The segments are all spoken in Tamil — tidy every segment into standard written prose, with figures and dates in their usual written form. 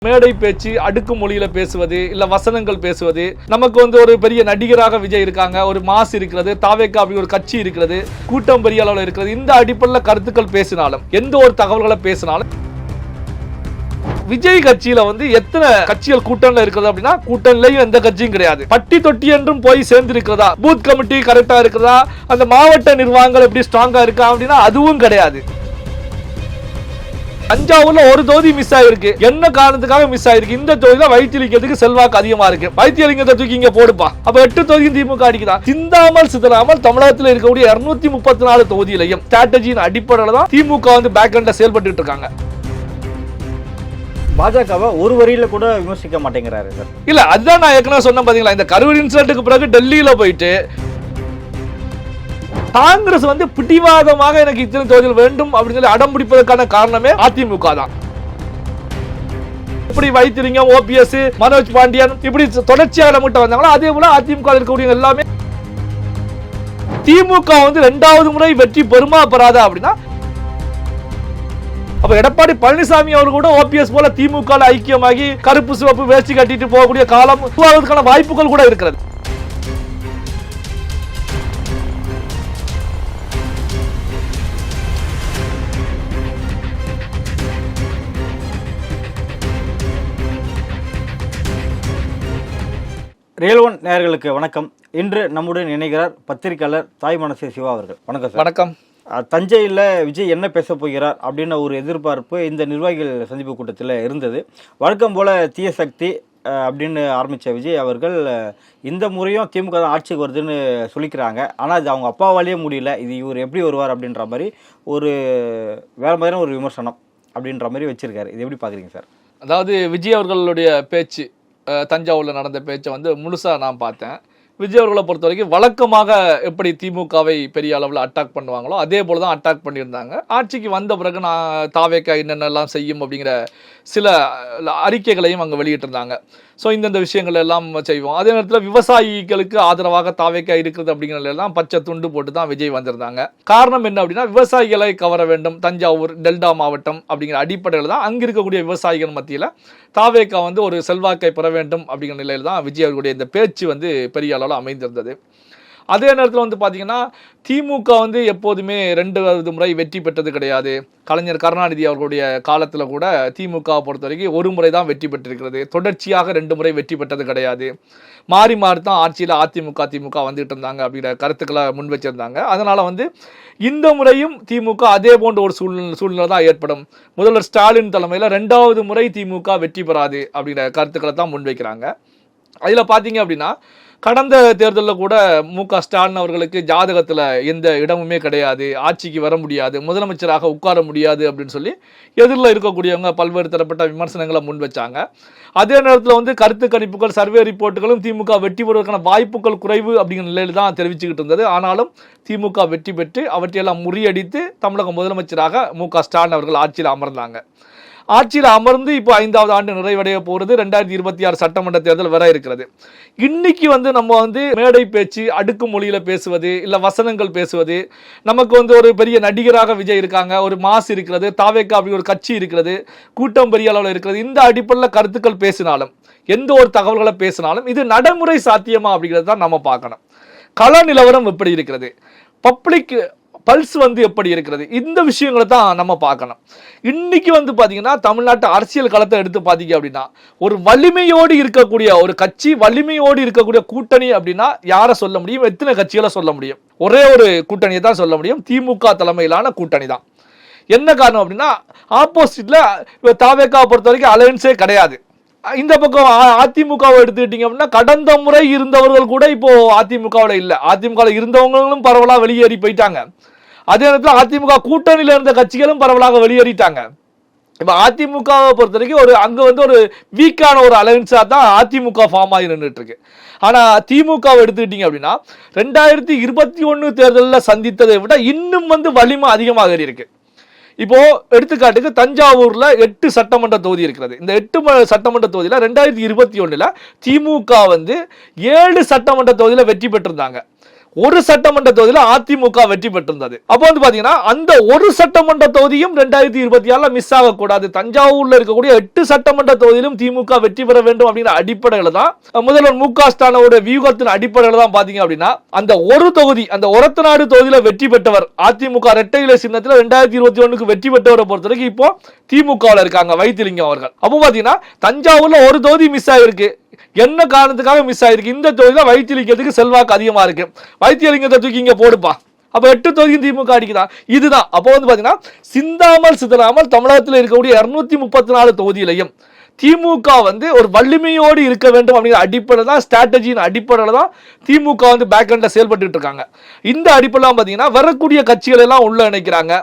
மேடை பேச்சு, அடுக்கு மொழியில பேசுவது, இல்ல வசனங்கள் பேசுவது, நமக்கு ஒரு பெரிய நடிகராக விஜய் இருக்காங்க, ஒரு மாஸ் இருக்கிறது, தாவேகா அப்படி ஒரு கட்சி இருக்கிறது, கூட்டம் பெரிய அளவில் இருக்கிறது. இந்த அடிப்படையில் கருத்துக்கள் பேசினாலும், எந்த ஒரு தகவல்களை பேசினாலும், விஜய் கட்சியில எத்தனை கட்சிகள் கூட்டம்ல இருக்கிறது அப்படின்னா, கூட்டம்லயும் எந்த கட்சியும் கிடையாது. பட்டி தொட்டி என்றும் போய் சேர்ந்து இருக்கிறதா, பூத் கமிட்டி கரெக்டா இருக்கிறதா, அந்த மாவட்ட நிர்வாகங்கள் எப்படி ஸ்ட்ராங்கா இருக்கா அப்படின்னா அதுவும் கிடையாது. தஞ்சாவூர்ல ஒரு தொகுதி மிஸ் ஆயிருக்கு. என்ன காரணத்துக்காக மிஸ் ஆயிருக்கு? இந்த தொகுதியில வைத்தியலிங்கத்துக்கு செல்வாக்கு அதிகமா இருக்கு. வைத்தியலிங்கத்தை தூக்கி இங்க போடுப்பா. அப்ப 8 தொகுதியும் திமுக அடிக்குதான். சிந்தாமல் சிதறாமல் தமிழகத்தில் இருக்கக்கூடிய 234 தொகுதியிலையும் ஸ்ட்ராட்டஜியின் அடிப்படையில் தான் திமுக பேக் எண்ட்ல செயல்பட்டு இருக்காங்க. பாஜகவை ஒரு வரியில கூட விமர்சிக்க மாட்டேங்கிறாரு சார். இல்ல, அதுதான் நான் ஏற்கனவே சொன்ன பாத்தீங்களா, இந்த கரூர் இன்சிடென்ட்க்கு பிறகு டெல்லியில போயிட்டு காங்கிரஸ் பிடிவாதமாக எனக்கு இத்தனை தொகுதிகள் வேண்டும் அப்படின்னு சொல்லி அடம் பிடிப்பதற்கான காரணமே அதிமுக தான். இப்படி வைத்திருங்க ஓபிஎஸ், மனோஜ் பாண்டியன் இப்படி தொடர்ச்சியாக நம்மகிட்ட வந்தாங்களோ அதே போல அதிமுக இருக்கக்கூடிய எல்லாமே. திமுக 2வது முறை வெற்றி பெருமா பெறாதா அப்படின்னா, அப்ப எடப்பாடி பழனிசாமி அவர் கூட ஓபிஎஸ் போல திமுக ஐக்கியமாகி கருப்பு சிவப்பு வேஷ்டி கட்டிட்டு போகக்கூடிய காலம் உருவாவதற்கான வாய்ப்புகள் கூட இருக்கிறது. ரியல் ஒன் நேயர்களுக்கு வணக்கம். இன்று நம்முடன் இணைகிறார் பத்திரிகையாளர் தாய் மனசே சிவா அவர்கள். வணக்கம் சார். வணக்கம். தஞ்சையில் விஜய் என்ன பேச போகிறார் அப்படின்னு ஒரு எதிர்பார்ப்பு இந்த நிர்வாகிகள் சந்திப்பு கூட்டத்தில் இருந்தது. வழக்கம் போல தீய சக்தி அப்படின்னு ஆரம்பித்த விஜய் அவர்கள் இந்த முறையும் திமுக தான் ஆட்சிக்கு வருதுன்னு சொல்லிக்கிறாங்க. ஆனால் அது அவங்க அப்பாவாலேயே முடியல, இது இவர் எப்படி வருவார் அப்படின்ற மாதிரி ஒரு வேற மாதிரியான ஒரு விமர்சனம் அப்படின்ற மாதிரி வச்சிருக்காரு. இது எப்படி பார்க்குறீங்க சார்? அதாவது விஜய் அவர்களுடைய பேச்சு, தஞ்சாவூரில் நடந்த பேச்சை முழுசாக நான் பார்த்தேன். விஜய் அவர்களை பொறுத்த வரைக்கும் வழக்கமாக எப்படி திமுகவை பெரிய அளவில் அட்டாக் பண்ணுவாங்களோ அதே போல தான் அட்டாக் பண்ணியிருந்தாங்க. ஆட்சிக்கு வந்த பிறகு நான் தாவேக்கா என்னென்னலாம் செய்யும் அப்படிங்கிற சில அறிக்கைகளையும் அங்கே வெளியிட்டிருந்தாங்க. ஸோ இந்தந்த விஷயங்கள் எல்லாம் செய்வோம். அதே நேரத்தில் விவசாயிகளுக்கு ஆதரவாக தாவேக்கா இருக்கிறது அப்படிங்கிறதெல்லாம் பச்சை துண்டு போட்டு தான் விஜய் வந்திருந்தாங்க. காரணம் என்ன அப்படின்னா, விவசாயிகளை கவர வேண்டும், தஞ்சாவூர் டெல்டா மாவட்டம் அப்படிங்கிற அடிப்படையில் தான் அங்கே இருக்கக்கூடிய விவசாயிகள் மத்தியில் தாவேக்கா ஒரு செல்வாக்கை பெற வேண்டும் அப்படிங்கிற நிலையில் தான் விஜய் அவர்களுடைய இந்த பேச்சு பெரிய அளவில் அமைந்திருந்தது. அதே நேரத்தில் பார்த்தீங்கன்னா, திமுக எப்போதுமே 2வது முறை வெற்றி பெற்றது கிடையாது. கலைஞர் கருணாநிதி அவர்களுடைய காலத்தில் கூட திமுக பொறுத்த வரைக்கும் ஒரு முறை தான் வெற்றி பெற்றிருக்கிறது. தொடர்ச்சியாக 2 முறை வெற்றி பெற்றது கிடையாது. மாறி மாறி தான் ஆட்சியில் அதிமுக திமுக வந்துட்டு இருந்தாங்க அப்படிங்கிற கருத்துக்களை முன் வச்சிருந்தாங்க. அதனால இந்த முறையும் திமுக அதே போன்ற ஒரு சூழ்நிலை தான் ஏற்படும். முதல்வர் ஸ்டாலின் தலைமையில் 2வது முறை திமுக வெற்றி பெறாது அப்படிங்கிற கருத்துக்களை தான் முன்வைக்கிறாங்க. அதில் பார்த்தீங்க அப்படின்னா, கடந்த தேர்தலில் கூட மு.க. ஸ்டாலின் அவர்களுக்கு ஜாதகத்தில் எந்த இடமுமே கிடையாது, ஆட்சிக்கு வர முடியாது, முதலமைச்சராக உட்கார முடியாது அப்படின்னு சொல்லி எதிரில் இருக்கக்கூடியவங்க பல்வேறு தரப்பட்ட விமர்சனங்களை முன் வச்சாங்க. அதே நேரத்தில் கருத்து கணிப்புகள், சர்வே ரிப்போர்ட்டுகளும் திமுக வெற்றி பெறுவதற்கான வாய்ப்புகள் குறைவு அப்படிங்கிற நிலையில் தான் தெரிவிச்சுக்கிட்டு இருந்தது. ஆனாலும் திமுக வெற்றி பெற்று அவற்றையெல்லாம் முறியடித்து தமிழக முதலமைச்சராக மு.க. ஸ்டாலின் அவர்கள் ஆட்சியில் அமர்ந்தாங்க. ஆட்சியில் அமர்ந்து இப்போ 5வது ஆண்டு நிறைவடைய போகிறது. 2026 சட்டமன்ற தேர்தல் வர இருக்கிறது. இன்னைக்கு நம்ம மேடை பேச்சு, அடுக்கு மொழியில பேசுவது, இல்ல வசனங்கள் பேசுவது, நமக்கு ஒரு பெரிய நடிகராக விஜய் இருக்காங்க, ஒரு மாஸ் இருக்கிறது, தாவேகா அப்படி ஒரு கட்சி இருக்கிறது, கூட்டம் பெரிய அளவில் இருக்கிறது. இந்த அடிப்படையில் கருத்துக்கள் பேசினாலும், எந்த ஒரு தகவல்களை பேசினாலும் இது நடைமுறை சாத்தியமா அப்படிங்கிறது தான் நம்ம பார்க்கணும். கள நிலவரம் எப்படி இருக்கிறது, பப்ளிக் பல்ஸ் எப்படி இருக்கிறது, இந்த விஷயங்களை தான் நம்ம பார்க்கணும். இன்னைக்கு பார்த்தீங்கன்னா, தமிழ்நாட்டு அரசியல் களத்தை எடுத்து பார்த்தீங்க அப்படின்னா, ஒரு வலிமையோடு இருக்கக்கூடிய ஒரு கட்சி, வலிமையோடு இருக்கக்கூடிய கூட்டணி அப்படின்னா யாரை சொல்ல முடியும்? எத்தனை கட்சிகளை சொல்ல முடியும்? ஒரே ஒரு கூட்டணியை தான் சொல்ல முடியும், திமுக தலைமையிலான கூட்டணி தான். என்ன காரணம் அப்படின்னா, ஆப்போசிட்ல தாவேக்காவை பொறுத்த வரைக்கும் அலையன்ஸே கிடையாது. இந்த பக்கம் அதிமுகவை எடுத்துக்கிட்டீங்க அப்படின்னா, கடந்த முறை இருந்தவர்கள் கூட இப்போ அதிமுகவில் இல்லை. அதிமுகவில் இருந்தவங்களும் பரவலாக வெளியேறி போயிட்டாங்க. அதே நேரத்தில் அதிமுக கூட்டணியில் இருந்த கட்சிகளும் பரவலாக வெளியேறிட்டாங்க. இப்போ அதிமுகவை பொறுத்த வரைக்கும் அங்கே ஒரு வீக்கான ஒரு அலையன்ஸாக தான் அதிமுக ஃபார்ம் ஆகி நின்றுட்டு இருக்கு. ஆனால் திமுகவை எடுத்துக்கிட்டீங்க அப்படின்னா, 2021 தேர்தலில் சந்தித்ததை விட இன்னும் வலிமை அதிகமாக இருக்கு. இப்போ எடுத்துக்காட்டுக்கு தஞ்சாவூர்ல 8 சட்டமன்ற தொகுதி இருக்கிறது. இந்த 8 சட்டமன்ற தொகுதியில 2021 திமுக 7 சட்டமன்ற தொகுதியில வெற்றி பெற்றிருந்தாங்க. ஒரு சட்டமன்ற தொகுதியில அதிமுக வெற்றி பெற்றிருந்தது. அப்போ வந்து பாத்தீங்கன்னா அந்த ஒரு சட்டமன்ற தொகுதியும் 2026 மிஸ் ஆகக்கூடாது. தஞ்சாவூர்ல இருக்கக்கூடிய 8 சட்டமன்ற தொகுதியிலும் திமுக வெற்றி பெற வேண்டும் அப்படிங்கிற அடிப்படையில தான் முதல்வர் மு.க. ஸ்டாலினோட வியூகத்தின் அடிப்படையில தான் பாத்தீங்க அப்படின்னா அந்த ஒரு தொகுதி, அந்த ஒரத்தநாடு தொகுதியில வெற்றி பெற்றவர் அதிமுக இரட்டை இலை சின்னத்தில் 2021 வெற்றி பெற்றவரை பொறுத்தவரைக்கும் இப்போ திமுகவில் இருக்காங்க வைத்திலிங்கம் அவர்கள். அப்போ பாத்தீங்கன்னா தஞ்சாவூர்ல ஒரு தொகுதி மிஸ் ஆயிருக்கு. என்ன காரணத்துக்காக மிஸ் ஆயிருக்கு? இந்த தொகுதியில வைத்திலிங்கத்துக்கு செல்வாக்கு அதிகமா இருக்கு. வைத்திலிங்கத்தை தூக்கி இங்க போடுப்பா, அப்ப 8 தொகுதியும் திமுக அடிக்குதான். இதுதான் அப்போ வந்து பாத்தீங்கன்னா சிந்தாமல் சிதறாமல் தமிழகத்தில் இருக்கக்கூடிய 234 தொகுதியிலையும் திமுக வந்து ஒரு வலிமையோடு இருக்க வேண்டும் அப்படிங்கிற அடிப்படை தான், ஸ்ட்ராட்டஜியின் அடிப்படையில் தான் திமுக வந்து பேக் எண்ட்ல செயல்பட்டு இருக்காங்க. இந்த அடிப்படையில் பார்த்தீங்கன்னா வரக்கூடிய கட்சிகள் எல்லாம் உள்ள இணைக்கிறாங்க.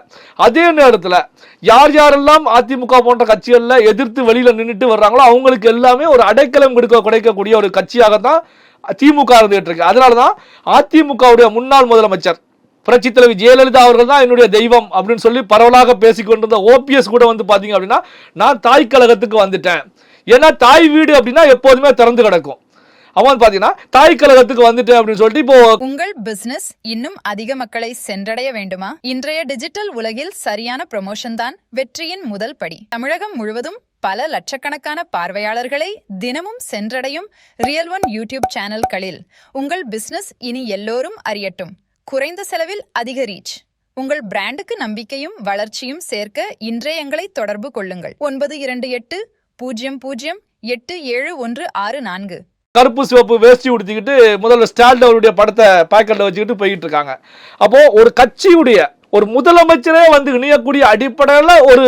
அதே நேரத்தில் யார் யாரெல்லாம் அதிமுக போன்ற கட்சிகளில் எதிர்த்து வெளியில நின்றுட்டு வர்றாங்களோ அவங்களுக்கு எல்லாமே ஒரு அடைக்கலம் கிடைக்கக்கூடிய ஒரு கட்சியாக தான் திமுக இருந்துகிட்டு இருக்கு. அதனாலதான் அதிமுகவுடைய முன்னாள் முதலமைச்சர் புரட்சி தலைவி ஜெயலலிதா அவர்கள் தான் என்னுடைய தெய்வம் அப்படின்னு சொல்லி பரவலாக பேசிக்கொண்டிருந்த ஓபிஎஸ் கூட வந்து பாத்தீங்க அப்படின்னா நான் தாய் கழகத்துக்கு வந்துட்டேன். ஏன்னா தாய் வீடு அப்படின்னா எப்போதுமே திறந்து கிடக்கும். அவன் பாத்தீங்கன்னா தாய் கழகத்துக்கு வந்துட்டேன் அப்படின்னு சொல்லிட்டு இப்போ உங்கள் பிசினஸ் இன்னும் அதிக மக்களை சென்றடைய வேண்டுமா? இன்றைய டிஜிட்டல் உலகில் சரியான ப்ரமோஷன் தான் வெற்றியின் முதல் படி. தமிழகம் முழுவதும் பல லட்சக்கணக்கான பார்வையாளர்களை தினமும் சென்றடையும் ரியல் ஒன் யூடியூப் சேனல்களில் உங்கள் பிசினஸ் இனி எல்லோரும் அறியட்டும். குறைந்த செலவில் அதிக ரீச். உங்கள் பிராண்டுக்கு நம்பிக்கையும் வளர்ச்சியும் சேர்க்க இன்றைய எங்களை தொடர்பு கொள்ளுங்கள். 9280087164. கருப்பு சிவப்பு வேஷ்டி உடுத்திக்கிட்டு முதல்ல ஸ்டாலின் அவருடைய படத்தை பாக்கெட்ல வச்சுக்கிட்டு போயிட்டு இருக்காங்க. அப்போ ஒரு கட்சியுடைய ஒரு முதலமைச்சரே வந்து இணையக்கூடிய அடிப்படையில் ஒரு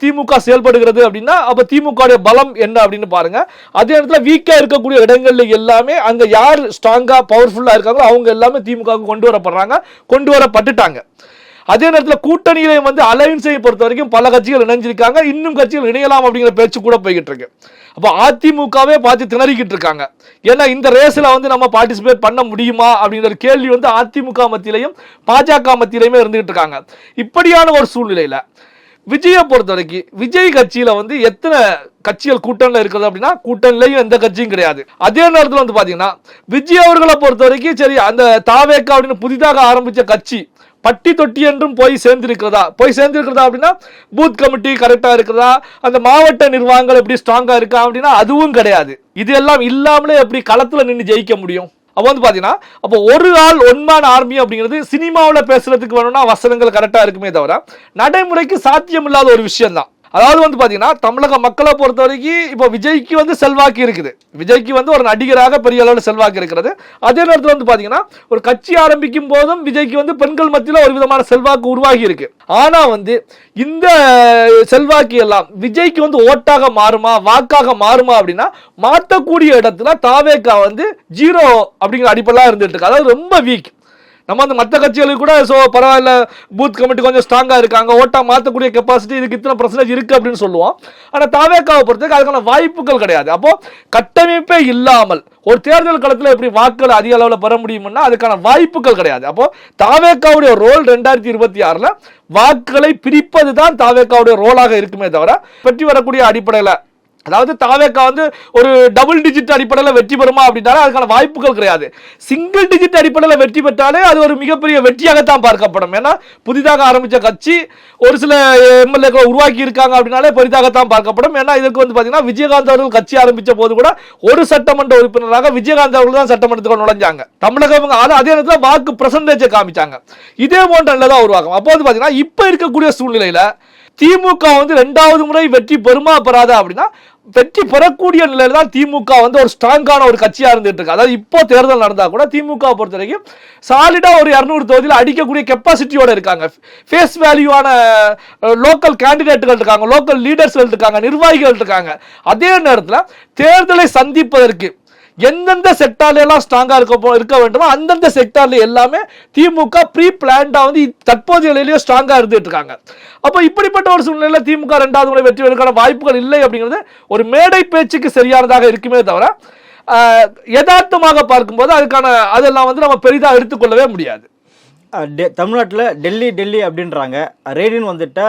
திமுக செயல்படுகிறது அப்படின்னா அப்ப திமுக பலம் என்ன அப்படின்னு பாருங்க. அதே நேரத்தில் வீக்கா இருக்கக்கூடிய இடங்கள்ல எல்லாமே அங்க யார் ஸ்ட்ராங்கா பவர்ஃபுல்லா இருக்காங்களோ அவங்க எல்லாமே திமுக கொண்டு வரப்பட்டுட்டாங்க. அதே நேரத்தில் கூட்டணியிலையும் வந்து அலையன்ஸை பொறுத்த வரைக்கும் பல கட்சிகள் இணைஞ்சிருக்காங்க. இன்னும் கட்சிகள் இணையலாம் அப்படிங்கிற பேச்சு கூட போய்கிட்டு இருக்கு. அப்போ அதிமுகவே பார்த்து திணறிக்கிட்டு இருக்காங்க. ஏன்னா இந்த ரேஸ்ல வந்து நம்ம பார்ட்டிசிபேட் பண்ண முடியுமா அப்படிங்கிற கேள்வி வந்து அதிமுக மத்தியிலையும் பாஜக மத்தியிலையுமே இருந்துகிட்டு இருக்காங்க. இப்படியான ஒரு சூழ்நிலையில விஜயை பொறுத்த வரைக்கும் விஜய் கட்சியில வந்து எத்தனை கட்சிகள் கூட்டணியில் இருக்கிறது அப்படின்னா கூட்டணிலையும் எந்த கட்சியும் கிடையாது. அதே நேரத்தில் வந்து பாத்தீங்கன்னா விஜய் அவர்களை பொறுத்த வரைக்கும் சரி அந்த தாவேக்கா அப்படின்னு புதிதாக ஆரம்பிச்ச கட்சி பட்டி தொட்டி என்றும் போய் சேர்ந்திருக்கிறதா அப்படின்னா பூத் கமிட்டி கரெக்டா இருக்கிறதா, அந்த மாவட்ட நிர்வாகங்கள் எப்படி ஸ்ட்ராங்கா இருக்கா அப்படின்னா அதுவும் கிடையாது. இது எல்லாம் இல்லாமலே எப்படி களத்துல நின்று ஜெயிக்க முடியும்? அப்போ வந்து பாத்தீங்கன்னா அப்போ ஒரு ஆள் ஒன்மேன் ஆர்மி அப்படிங்கிறது சினிமாவில் பேசுறதுக்கு வேணும்னா வசனங்கள் கரெக்டா இருக்குமே தவிர நடைமுறைக்கு சாத்தியம் இல்லாத ஒரு விஷயம் தான். அதாவது வந்து பாத்தீங்கன்னா தமிழக மக்களை பொறுத்த வரைக்கும் இப்போ விஜய்க்கு வந்து செல்வாக்கு இருக்குது. விஜய்க்கு வந்து ஒரு நடிகராக பெரிய அளவில் செல்வாக்கு இருக்கிறது. அதே நேரத்தில் வந்து பாத்தீங்கன்னா ஒரு கட்சி ஆரம்பிக்கும் போதும் விஜய்க்கு வந்து பெண்கள் மத்தியில் ஒரு விதமான செல்வாக்கு உருவாகி இருக்கு. ஆனா வந்து இந்த செல்வாக்கு எல்லாம் விஜய்க்கு வந்து ஓட்டாக மாறுமா வாக்காக மாறுமா அப்படின்னா மாற்றக்கூடிய இடத்துல தாவேக்கா வந்து 0 அப்படிங்கிற அடிப்படையில் இருந்துட்டு இருக்கு. அதாவது ரொம்ப வீக். நம்ம அந்த மற்ற கட்சிகளுக்கு கூட பரவாயில்ல பூத் கமிட்டி கொஞ்சம் ஸ்ட்ராங்கா இருக்காங்க, ஓட்டா மாற்றக்கூடிய கெப்பாசிட்டி இதுக்கு இத்தனை பர்சன்டேஜ் இருக்கு அப்படின்னு சொல்லுவோம். ஆனால் தாவேக்காவை பொறுத்தவரைக்கும் அதுக்கான வாய்ப்புகள் கிடையாது. அப்போ கட்டமைப்பே இல்லாமல் ஒரு தேர்தல் களத்தில் எப்படி வாக்குகள் அதிக அளவில் பெற முடியும்னா அதுக்கான வாய்ப்புகள் கிடையாது. அப்போ தாவேக்காவுடைய ரோல் 2026 வாக்குகளை பிரிப்பது தான் தாவேக்காவுடைய ரோலாக இருக்குமே தவிர வெற்றி வரக்கூடிய அடிப்படையில் அதாவது தாவேக்கா வந்து ஒரு டபுள் டிஜிட் அடிப்படையில் வெற்றி பெறுமா அப்படின்னாலே அதுக்கான வாய்ப்புகள் கிடையாது. சிங்கிள் டிஜிட் அடிப்படையில் வெற்றி பெற்றாலே அது ஒரு மிகப்பெரிய வெற்றியாகத்தான் பார்க்கப்படும். ஏன்னா புதிதாக ஆரம்பித்த கட்சி ஒரு சில எம்எல்ஏக்களை உருவாக்கி இருக்காங்க அப்படின்னாலே பெரிதாகத்தான் பார்க்கப்படும். ஏன்னா இதற்கு வந்து பார்த்தீங்கன்னா விஜயகாந்த் அவர்கள் கட்சி ஆரம்பித்த போது கூட ஒரு சட்டமன்ற உறுப்பினராக விஜயகாந்த் அவர்கள் தான் சட்டமன்றத்துக்கு நுழைஞ்சாங்க. தமிழகம் அதே நேரத்தில் வாக்கு பிரசன்டேஜை காமிச்சாங்க. இதே போன்ற நிலைதான் உருவாகும். அப்போ வந்து பார்த்தீங்கன்னா இப்போ இருக்கக்கூடிய சூழ்நிலையில திமுக வந்து 2வது முறை வெற்றி பெறுமா பெறாதா அப்படின்னா வெற்றி பெறக்கூடிய நிலையில தான் திமுக வந்து ஒரு ஸ்ட்ராங்கான ஒரு கட்சியா இருந்துட்டு இருக்கு. அதாவது இப்போ தேர்தல் நடந்தா கூட திமுக பொறுத்த வரைக்கும் சாலிடா ஒரு 200 தொகுதியில் அடிக்கக்கூடிய கெப்பாசிட்டியோட இருக்காங்க. ஃபேஸ் வேல்யூவான லோக்கல் கேண்டிடேட்டுகள் இருக்காங்க, லோக்கல் லீடர்ஸ்கள் இருக்காங்க, நிர்வாகிகள் இருக்காங்க. அதே நேரத்தில் தேர்தலை சந்திப்பதற்கு எந்தெந்த செக்டார்ல எல்லாம் ஸ்ட்ராங்கா இருக்க வேண்டுமோ அந்தந்த செக்டார்ல எல்லாமே திமுக ப்ரீ பிளான்டா வந்து தற்போதைய நிலையிலேயே ஸ்ட்ராங்கா இருந்துட்டு இருக்காங்க. அப்போ இப்படிப்பட்ட ஒரு சூழ்நிலையில திமுக 2வது முறை வெற்றி பெறுவதற்கான வாய்ப்புகள் இல்லை அப்படிங்கிறது ஒரு மேடை பேச்சுக்கு சரியானதாக இருக்குமே தவிர யதார்த்தமாக பார்க்கும்போது அதெல்லாம் வந்து நம்ம பெரிதாக எடுத்துக்கொள்ளவே முடியாது. தமிழ்நாட்டில் டெல்லி அப்படின்றாங்க, ரெய்டுன்னு வந்துட்டா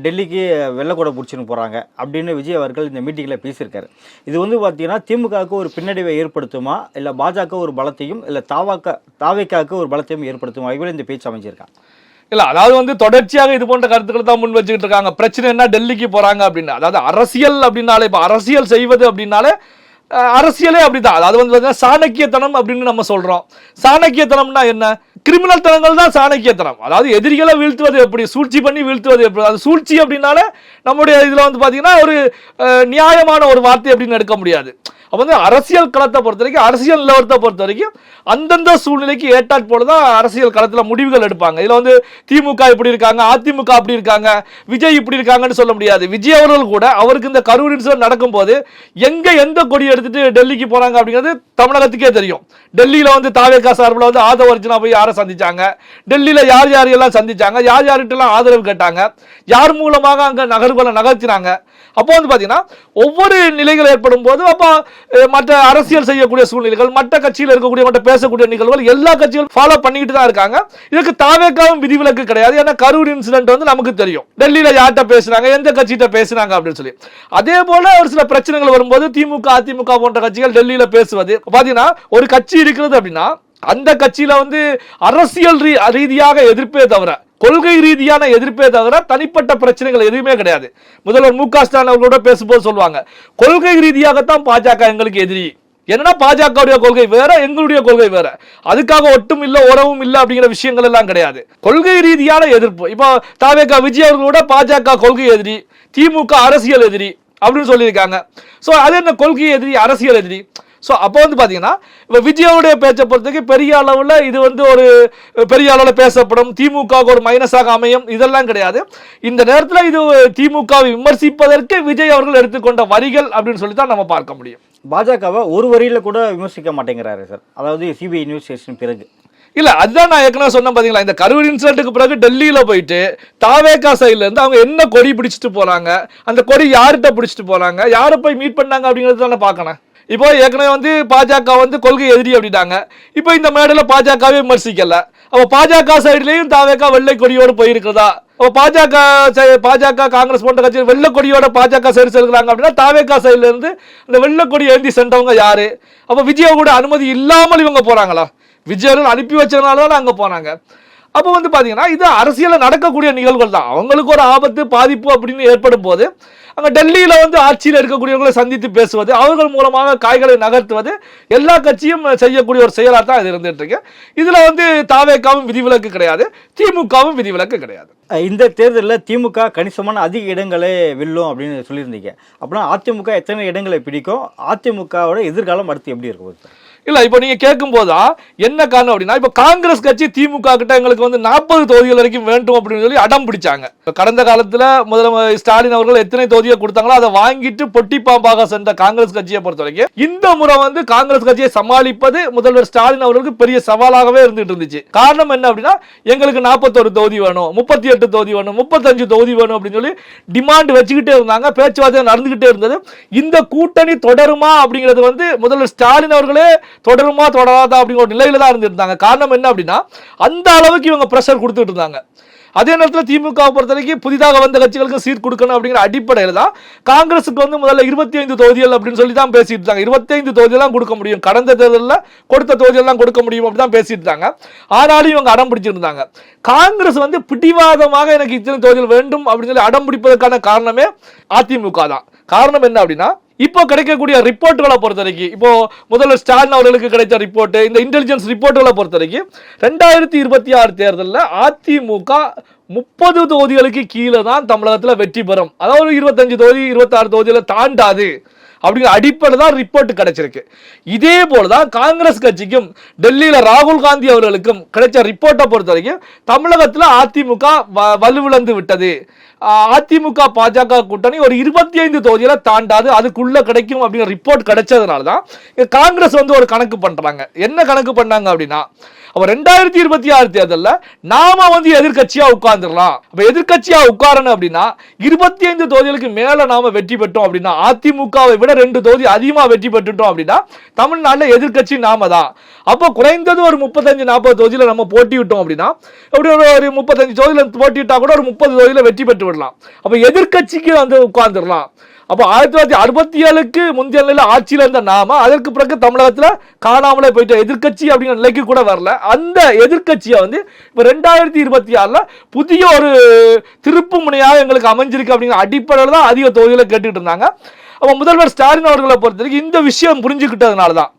டெல்லிக்கு வெள்ளக்கூட பிடிச்சின்னு போகிறாங்க அப்படின்னு விஜய் அவர்கள் இந்த மீட்டிங்கில் பேசியிருக்காரு. இது வந்து பார்த்தீங்கன்னா திமுகவுக்கு ஒரு பின்னடைவை ஏற்படுத்துமா, இல்லை பாஜக ஒரு பலத்தையும், இல்லை தாவேக்காவுக்கு ஒரு பலத்தையும் ஏற்படுத்துமா, இவ்வளோ இந்த பேச்சு அமைஞ்சிருக்காங்க. இல்ல, அதாவது வந்து தொடர்ச்சியாக இது போன்ற கருத்துக்களை தான் முன் வச்சுக்கிட்டு இருக்காங்க. பிரச்சனை என்ன, டெல்லிக்கு போறாங்க அப்படின்னு. அதாவது அரசியல் அப்படின்னாலே, இப்ப அரசியல் செய்வது அப்படின்னாலே அரசியலே அப்படிதான். அதாவது வந்து சாணக்கியத்தனம் அப்படின்னு நம்ம சொல்றோம். சாணக்கியத்தனம்னா என்ன? கிரிமினல் தனங்கள் தான் சாணக்கியத்தனம். அதாவது எதிரிகளை வீழ்த்துவது எப்படி, சூழ்ச்சி பண்ணி வீழ்த்துவது எப்படி. அது சூழ்ச்சி அப்படின்னாலே நம்முடைய இதுல வந்து பாத்தீங்கன்னா ஒரு நியாயமான ஒரு வார்த்தை அப்படின்னு எடுக்க முடியாது. அப்போ வந்து அரசியல் களத்தை பொறுத்த வரைக்கும், அரசியல் நிலவரத்தை பொறுத்த வரைக்கும் அந்தந்த சூழ்நிலைக்கு ஏற்றாற் போலதான் அரசியல் களத்தில் முடிவுகள் எடுப்பாங்க. இதில் வந்து திமுக இப்படி இருக்காங்க, அதிமுக அப்படி இருக்காங்க, விஜய் இப்படி இருக்காங்கன்னு சொல்ல முடியாது. விஜய் அவர்கள் கூட அவருக்கு இந்த கரூர் இன்சிடென்ட் நடக்கும்போது எங்க எந்த கொடி எடுத்துட்டு டெல்லிக்கு போறாங்க அப்படிங்கிறது தமிழகத்துக்கே தெரியும். டெல்லியில வந்து தாவேகா சார்பில் வந்து ஆதவ அர்ஜுனா போய் யாரை சந்திச்சாங்க, டெல்லியில யார் யாரெல்லாம் சந்திச்சாங்க, யார் யார்கிட்டலாம் ஆதரவு கேட்டாங்க, யார் மூலமாக அங்க நகர்வுகளை நகர்த்தினாங்க. அப்போ வந்து பாத்தீங்கன்னா ஒவ்வொரு நிலைகள் ஏற்படும் போது அப்போ மற்ற அரசியல் செய்யக்கூடிய சூழ்நிலைகள், மற்ற கட்சியில் இருக்கக்கூடிய மற்ற பேசக்கூடிய நிகழ்வுகள் எல்லா கட்சிகளும் ஃபாலோ பண்ணிக்கிட்டு தான் இருக்காங்க. இதுக்கு தாவேக்காவும் விதிவிலக்கு கிடையாது. ஏன்னா கரூர் இன்சிடென்ட் வந்து நமக்கு தெரியும், டெல்லியில யார்கிட்ட பேசுனாங்க, எந்த கட்சிகிட்ட பேசுனாங்க அப்படின்னு சொல்லி. அதே போல ஒரு சில பிரச்சனைகள் வரும்போது திமுக அதிமுக போன்ற கட்சிகள் டெல்லியில பேசுவது பாத்தீங்கன்னா, ஒரு கட்சி இருக்கிறது அப்படின்னா அந்த கட்சியில வந்து அரசியல் ரீதியாக எதிர்ப்பே தவிர, கொள்கை ரீதியான எதிர்ப்பே தவிர தனிப்பட்ட பிரச்சனைகள் எதுவுமே கிடையாது. முதல்வர் மு க ஸ்டாலின் அவர்களோட பேசும்போது சொல்லுவாங்க, கொள்கை ரீதியாகத்தான் பாஜக எங்களுக்கு எதிரி. என்னன்னா பாஜகவுடைய கொள்கை வேற, எங்களுடைய கொள்கை வேற. அதுக்காக ஒட்டும் இல்ல உறவும் இல்ல அப்படிங்கிற விஷயங்கள் எல்லாம் கிடையாது. கொள்கை ரீதியான எதிர்ப்பு. இப்போ தாவேகா விஜய் அவர்களோட பாஜக கொள்கை எதிரி, திமுக அரசியல் எதிரி அப்படின்னு சொல்லியிருக்காங்க. ஸோ அது என்ன, கொள்கை எதிரி அரசியல் எதிரி. ஸோ அப்போ வந்து பார்த்தீங்கன்னா இப்போ விஜயோடைய பேச்சை பொறுத்தவரைக்கு பெரிய அளவில் இது வந்து ஒரு பெரிய அளவில் பேசப்படும், திமுக ஒரு மைனஸாக அமையும், இதெல்லாம் கிடையாது. இந்த நேரத்தில் இது திமுகவை விமர்சிப்பதற்கு விஜய் அவர்கள் எடுத்துக்கொண்ட வரிகள் அப்படின்னு சொல்லி தான் நம்ம பார்க்க முடியும். பாஜகவை ஒரு வரியில கூட விமர்சிக்க மாட்டேங்கிறாரு சார், அதாவது சிபிஐ இன்வெஸ்டிகேஷன் பிறகு. இல்ல, அதுதான் நான் ஏற்கனவே சொன்னேன் பாத்தீங்களா, இந்த கரூர் இன்சிடென்ட்டுக்கு பிறகு டெல்லியில போயிட்டு தாவேகா சைட்ல இருந்து அவங்க என்ன கொடி பிடிச்சிட்டு போறாங்க, அந்த கொடி யார்கிட்ட பிடிச்சிட்டு போறாங்க, யாரை போய் மீட் பண்ணாங்க அப்படிங்கிறது தானே பார்க்கணும். இப்போ ஏற்கனவே வந்து பாஜக வந்து கொள்கை எதிரி அப்படிட்டாங்க. இப்போ இந்த மேடையில் பாஜகவே விமர்சிக்கல. அப்போ பாஜக சைட்லயும் தாவேகா வெள்ளை கொடியோடு போயிருக்கிறதா? அப்போ பாஜக காங்கிரஸ் போன்ற கட்சிகள் வெள்ளை கொடியோட பாஜக சைடு செல்கிறாங்க அப்படின்னா தாவேகா சைட்ல இருந்து இந்த வெள்ளை கொடி ஏந்தி சென்றவங்க யாரு? அப்போ விஜய் கூட அனுமதி இல்லாமல் இவங்க போறாங்களா? விஜய் அனுப்பி வச்சதுனால தான் அங்க போனாங்க. அப்போ வந்து பாத்தீங்கன்னா இது அரசியல நடக்கக்கூடிய நிகழ்வுகள் தான். அவங்களுக்கு ஒரு ஆபத்து பாதிப்பு அப்படின்னு ஏற்படும் போது அங்க டெல்லியில வந்து ஆட்சியில் இருக்கக்கூடியவர்களை சந்தித்து பேசுவது, அவர்கள் மூலமாக காய்களை நகர்த்துவது எல்லா கட்சியும் செய்யக்கூடிய ஒரு செயலாக தான் இது இருந்துட்டு இருக்கு. இதுல வந்து தாவேக்காவும் விதிவிலக்கு கிடையாது, திமுகவும் விதிவிலக்கு கிடையாது. இந்த தேர்தலில் திமுக கணிசமான அதிக இடங்களை வெல்லும் அப்படின்னு சொல்லியிருந்தீங்க. அப்படின்னா அதிமுக எத்தனை இடங்களை பிடிக்கும், அதிமுகவோட எதிர்காலம் அடுத்து எப்படி இருக்கும்? இல்ல, இப்போ நீங்க கேட்கும் போதா என்ன காரணம் அப்படின்னா, இப்ப காங்கிரஸ் கட்சி திமுக கிட்ட எங்களுக்கு வந்து 40 தொகுதிகள் வரைக்கும் வேண்டும் அப்படின்னு சொல்லி அடம் பிடிச்சாங்க. கடந்த காலத்துல முதலமைச்சர் ஸ்டாலின் அவர்கள் எத்தனை தொகுதியை கொடுத்தாங்களோ அதை வாங்கிட்டு பொட்டி பாம்பாக சென்ற காங்கிரஸ் கட்சியை பொறுத்த வரைக்கும் இந்த முறை வந்து காங்கிரஸ் கட்சியை சமாளிப்பது முதல்வர் ஸ்டாலின் அவர்களுக்கு பெரிய சவாலாகவே இருந்துட்டு இருந்துச்சு. காரணம் என்ன அப்படின்னா, எங்களுக்கு 41 தொகுதி வேணும், 38 தொகுதி வேணும், 35 தொகுதி வேணும் அப்படின்னு சொல்லி டிமாண்ட் வச்சுக்கிட்டே இருந்தாங்க. பேச்சுவார்த்தை நடந்துகிட்டே இருந்தது. இந்த கூட்டணி தொடருமா அப்படிங்கிறது வந்து முதல்வர் ஸ்டாலின் அவர்களே தொடருமா தொடராதா அப்படிங்கிற ஒரு நிலையில தான் இருந்திருந்தாங்க. காரணம் என்ன அப்படின்னா, அந்த அளவுக்கு இவங்க பிரஷர் கொடுத்துட்டு இருந்தாங்க. அதே நேரத்தில் திமுக பொறுத்த வரைக்கும் புதிதாக வந்த கட்சிகளுக்கு சீட் கொடுக்கணும் அப்படிங்கிற அடிப்படையில் தான் காங்கிரஸுக்கு வந்து முதல்ல 25 தொகுதிகள் அப்படின்னு சொல்லி தான் பேசிட்டு இருந்தாங்க. 25 தொகுதியெல்லாம் கொடுக்க முடியும், கடந்த தேர்தலில் கொடுத்த தொகுதியெல்லாம் கொடுக்க முடியும் அப்படி தான் பேசிட்டு இருந்தாங்க. ஆனாலும் இவங்க அடம் பிடிச்சிருந்தாங்க. காங்கிரஸ் வந்து பிடிவாதமாக எனக்கு இத்தனை தொகுதிகள் வேண்டும் அப்படின்னு சொல்லி அடம் பிடிப்பதற்கான காரணமே அதிமுக தான். காரணம் என்ன அப்படின்னா, இப்போ கிடைக்கக்கூடிய ரிப்போர்ட்டுகளை பொறுத்த வரைக்கும், இப்போ முதல்வர் ஸ்டாலின் அவர்களுக்கு கிடைத்த ரிப்போர்ட், இந்த இன்டெலிஜென்ஸ் ரிப்போர்ட்டுகளை பொறுத்த வரைக்கும் 2026 தேர்தலில் அதிமுக 30 தொகுதிகளுக்கு கீழே தான் தமிழகத்தில் வெற்றி பெறும். அதாவது 25 தொகுதி 26 தொகுதிகளை தாண்டாது அப்படிங்கிற அடிப்படை தான் ரிப்போர்ட் கிடைச்சிருக்கு. இதே போலதான் காங்கிரஸ் கட்சிக்கும் டெல்லியில ராகுல் காந்தி அவர்களுக்கும் கிடைச்ச ரிப்போர்ட்டை பொறுத்த வரைக்கும் தமிழகத்தில் அதிமுக வலுவிழந்து விட்டது. அதிமுக பாஜக கூட்டணி ஒரு 25 தொகுதியில தாண்டாது, அதுக்குள்ள கிடைக்கும் அப்படிங்கிற ரிப்போர்ட் கிடைச்சதுனால தான் காங்கிரஸ் வந்து ஒரு கணக்கு பண்றாங்க. என்ன கணக்கு பண்ணாங்க அப்படின்னா, அப்ப 2026 தேர்தலில் நாம வந்து எதிர்கட்சியா உட்கார்ந்துடலாம். அப்ப எதிர்கட்சியா உட்காரணும் அப்படின்னா 25 தொகுதிகளுக்கு மேல நாம வெற்றி பெற்றோம் அப்படின்னா அதிமுகவை விட விட 2 தொகுதி அதிகமா வெற்றி பெற்றுட்டோம் அப்படின்னா தமிழ்நாட்டில் எதிர்க்கட்சி நாம தான். அப்போ குறைந்தது ஒரு 35-40 தொகுதியில நம்ம போட்டிவிட்டோம் அப்படின்னா எப்படி ஒரு 35 தொகுதியில போட்டிவிட்டா கூட ஒரு 30 தொகுதியில வெற்றி பெற்று விடலாம். அப்ப எதிர்க்கட்சிக்கு வந்து உட்கார்ந்துடலாம். அப்போ 1967க்கு முந்தைய நிலையில ஆட்சியில இருந்த நாம அதற்கு பிறகு தமிழகத்துல காணாமலே போயிட்ட எதிர்க்கட்சி அப்படிங்கிற நிலைக்கு கூட வரல. அந்த எதிர்க்கட்சியை வந்து இப்ப 2026ல புதிய ஒரு திருப்பு முனையாக எங்களுக்கு அமைஞ்சிருக்கு அப்படிங்கிற அடிப்படையில் தான் அதிக தொகுதியில கேட்டுட்டு இருந்தாங்க. அப்ப முதல்வர் ஸ்டாலின் அவர்களை பொறுத்தவரைக்கும் இந்த விஷயம் புரிஞ்சுக்கிட்டதுனால தான்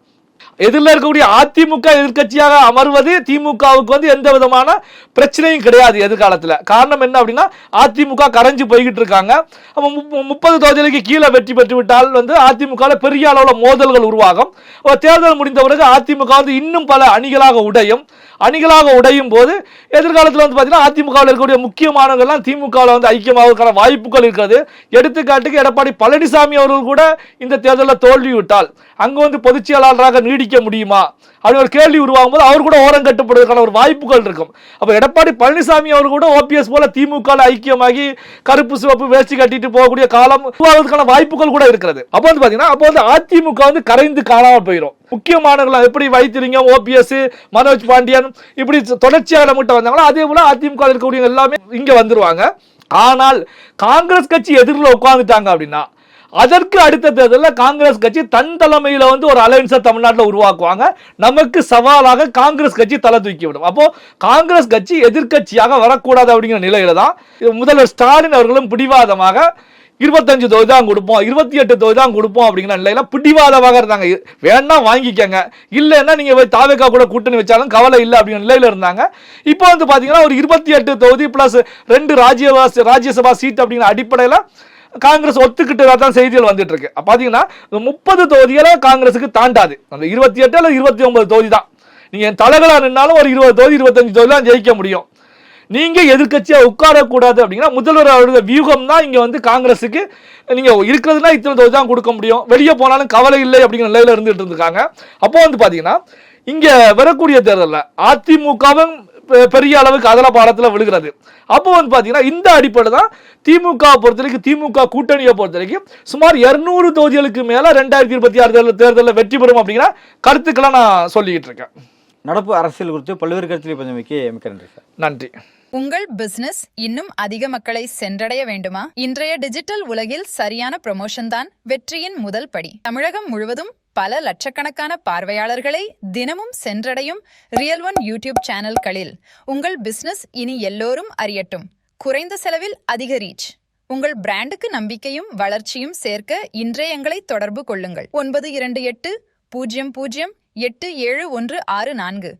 எதிரில் இருக்கக்கூடிய அதிமுக எதிர்க்கட்சியாக அமர்வது திமுகவுக்கு வந்து எந்த விதமான பிரச்சனையும் கிடையாது எதிர்காலத்தில். காரணம் என்ன அப்படின்னா அதிமுக கரைஞ்சு போய்கிட்டு இருக்காங்க. 30 தொகுதிகளுக்கு கீழே வெற்றி பெற்று விட்டால் வந்து அதிமுக பெரிய அளவில் மோதல்கள் உருவாகும். தேர்தல் முடிந்த பிறகு அதிமுக வந்து இன்னும் பல அணிகளாக உடையும் போது எதிர்காலத்தில் வந்து பார்த்தீங்கன்னா அதிமுகவில் இருக்கக்கூடிய முக்கியமானவர்கள்லாம் திமுகவில் வந்து ஐக்கியமாவதற்கான வாய்ப்புகள் இருக்கிறது. எடுத்துக்காட்டுக்கு எடப்பாடி பழனிசாமி அவர்கள் கூட இந்த தேர்தலில் தோல்வி விட்டால் அங்கு வந்து பொதுச் செயலாளராக நீடிக்க முடியுமா அப்படி ஒரு கேள்வி உருவாகும் போது அவர் கூட ஓரம் கட்டுப்படுவதற்கான ஒரு வாய்ப்புகள் இருக்கும். அப்ப எடப்பாடி பழனிசாமி அவர் கூட ஓபிஎஸ் போல திமுக ஐக்கியமாகி கருப்பு சிவப்பு வேஷ்டி கட்டிட்டு போகக்கூடிய காலம் உருவாவதற்கான வாய்ப்புகள் கூட இருக்கிறது. அப்போ வந்து பாத்தீங்கன்னா அப்போ வந்து அதிமுக வந்து கரைந்து காணாம போயிடும். முக்கியமானவர்கள் எப்படி வைத்திலிங்கம், ஓபிஎஸ், மனோஜ் பாண்டியன் இப்படி தொடர்ச்சியாக நம்மகிட்ட வந்தாங்களோ அதே போல அதிமுக இருக்கக்கூடிய எல்லாமே இங்க வந்துருவாங்க. ஆனால் காங்கிரஸ் கட்சி எதிரில் உட்கார்ந்துட்டாங்க அப்படின்னா அதற்கு அடுத்த தேர்தலில் காங்கிரஸ் கட்சி தன் தலைமையில வந்து ஒரு அலையன்ஸை தமிழ்நாட்டில் உருவாக்குவாங்க. நமக்கு சவாலாக காங்கிரஸ் கட்சி தலை தூக்கி விடும். அப்போ காங்கிரஸ் கட்சி எதிர்கட்சியாக வரக்கூடாது அப்படிங்கிற நிலையில தான் முதல்வர் ஸ்டாலின் அவர்களும் பிடிவாதமாக 25 தொகுதி தான் கொடுப்போம், 28 தொகுதி தான் கொடுப்போம் அப்படிங்கிற நிலையில பிடிவாதமாக இருந்தாங்க. வேணா வாங்கிக்கங்க, இல்லைன்னா நீங்க போய் தாவேகா கூட கூட்டணி வச்சாலும் கவலை இல்லை அப்படிங்கிற நிலையில இருந்தாங்க. இப்போ வந்து பாத்தீங்கன்னா ஒரு 28 தொகுதி பிளஸ் 2 ராஜ்யசபா சீட் அப்படிங்கிற அடிப்படையில் காங்கிரஸ் ஒத்துக்கிட்டதா தான் செய்திகள் வந்துட்டு இருக்கு. பாத்தீங்கன்னா 30 தொகுதிகளை காங்கிரஸுக்கு தாண்டாது. அந்த 28 அல்லது 29 தொகுதி தான். நீங்க தலைகளா நின்னாலும் ஒரு 20 தொகுதி 25 தொகுதி தான் ஜெயிக்க முடியும். நீங்க எதிர்கட்சியா உட்காரக்கூடாது அப்படின்னா முதல்வர் அவருடைய வியூகம் தான் இங்க வந்து காங்கிரஸுக்கு நீங்க இருக்கிறதுனா இத்தனை தொகுதி தான் கொடுக்க முடியும், வெளியே போனாலும் கவலை இல்லை அப்படிங்கிற நிலையில இருந்துட்டு இருக்காங்க. அப்போ வந்து பாத்தீங்கன்னா இங்க வரக்கூடிய தேர்தலில் அதிமுகவும் பெரிய அளவுக்கு அதல பாடத்தில் விழுகிறது. அப்போ வந்து பாத்தீங்கன்னா இந்த அடிப்படை தான் திமுக பொறுத்தவரைக்கும், திமுக கூட்டணியை பொறுத்தவரைக்கும் சுமார் 200 தொகுதிகளுக்கு மேல 2026 தேர்தலில் வெற்றி பெறும் அப்படிங்கிற கருத்துக்களை நான் சொல்லிக்கிட்டு இருக்கேன். நடப்பு அரசியல் குறித்து பல்வேறு கருத்துக்களை பகிர்ந்தமைக்கு மிக்க நன்றி சார். நன்றி. உங்கள் பிசினஸ் இன்னும் அதிக மக்களை சென்றடைய வேண்டுமா? இன்றைய டிஜிட்டல் உலகில் சரியான ப்ரமோஷன் தான் வெற்றியின் முதல் படி. தமிழகம் முழுவதும் பல லட்சக்கணக்கான பார்வையாளர்களை தினமும் சென்றடையும் ரியல் ஒன் யூடியூப் சேனல்களில் உங்கள் பிசினஸ் இனி எல்லோரும் அறியட்டும். குறைந்த செலவில் அதிக ரீச். உங்கள் பிராண்டுக்கு நம்பிக்கையும் வளர்ச்சியும் சேர்க்க இன்றே எங்களை தொடர்பு கொள்ளுங்கள். 928 00 87 164.